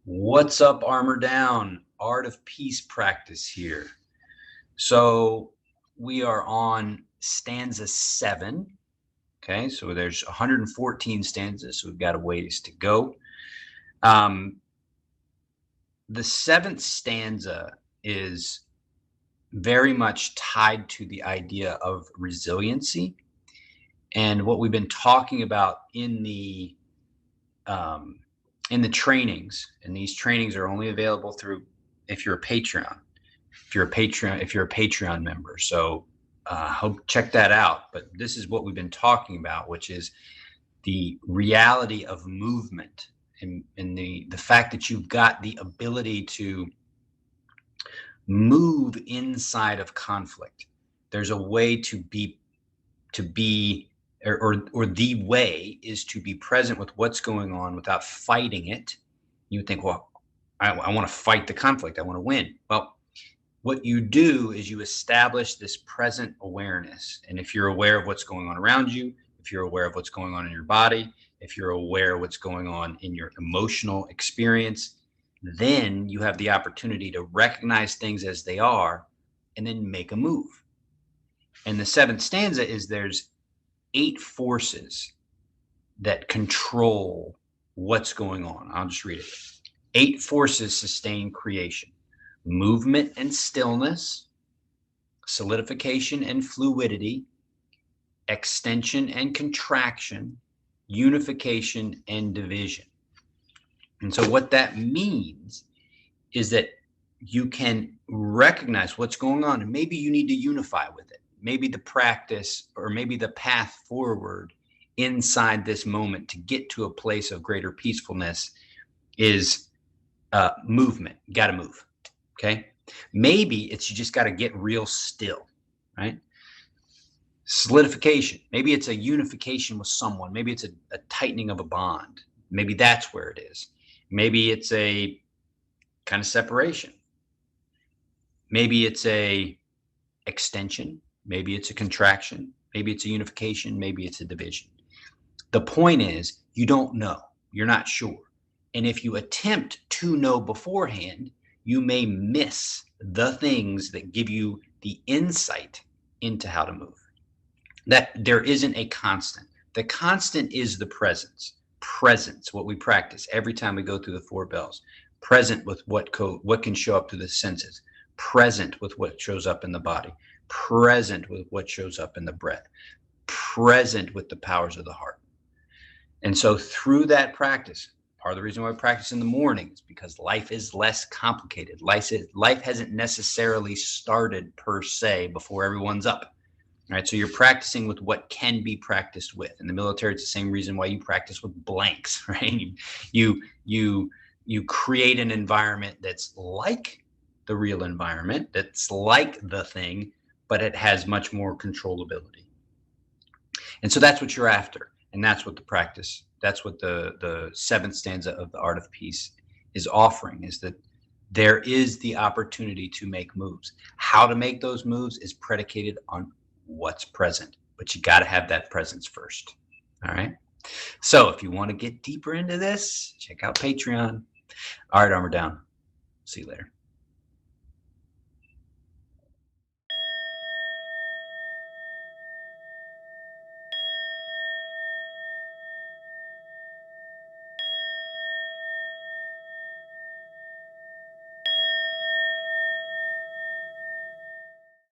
What's up, Armor Down? Art of Peace practice here. So we are on stanza 7. Okay, so there's 114 stanzas, so we've got a ways to go. The 7th stanza is very much tied to the idea of resiliency, and what we've been talking about in the trainings, and these trainings are only available through if you're a Patreon. If you're a Patreon member. So hope check that out. But this is what we've been talking about, which is the reality of movement and the fact that you've got the ability to move inside of conflict. There's a way to be or the way is to be present with what's going on without fighting it. You think, well, I want to fight the conflict. I want to win. Well, what you do is you establish this present awareness. And if you're aware of what's going on around you, if you're aware of what's going on in your body, if you're aware of what's going on in your emotional experience, then you have the opportunity to recognize things as they are and then make a move. And the 7th stanza is there's 8 forces that control what's going on. I'll just read it. 8 forces sustain creation: movement and stillness, solidification and fluidity, extension and contraction, unification and division. And so what that means is that you can recognize what's going on, and maybe you need to unify with it. Maybe the practice or maybe the path forward inside this moment to get to a place of greater peacefulness is movement. You got to move. Okay. Maybe it's you just got to get real still, right? Solidification. Maybe it's a unification with someone. Maybe it's a tightening of a bond. Maybe that's where it is. Maybe it's a kind of separation. Maybe it's a extension. Maybe it's a contraction. Maybe it's a unification. Maybe it's a division. The point is, you don't know. You're not sure. And if you attempt to know beforehand, you may miss the things that give you the insight into how to move. That there isn't a constant. The constant is the presence. Presence, what we practice every time we go through the 4 bells. Present with what can show up through the senses. Present with what shows up in the body. Present with what shows up in the breath. Present with the powers of the heart. And so through that practice, part of the reason why we practice in the morning is because life is less complicated. Life hasn't necessarily started per se before everyone's up. All right, so you're practicing with what can be practiced with. In the military, it's the same reason why you practice with blanks, right? You create an environment that's like the real environment, that's like the thing, but it has much more controllability. And so that's what you're after. And that's what the practice, that's what the 7th stanza of the Art of Peace is offering, is that there is the opportunity to make moves. How to make those moves is predicated on what's present, but you got to have that presence first. All right. So if you want to get deeper into this, check out Patreon. All right, Armor Down. See you later.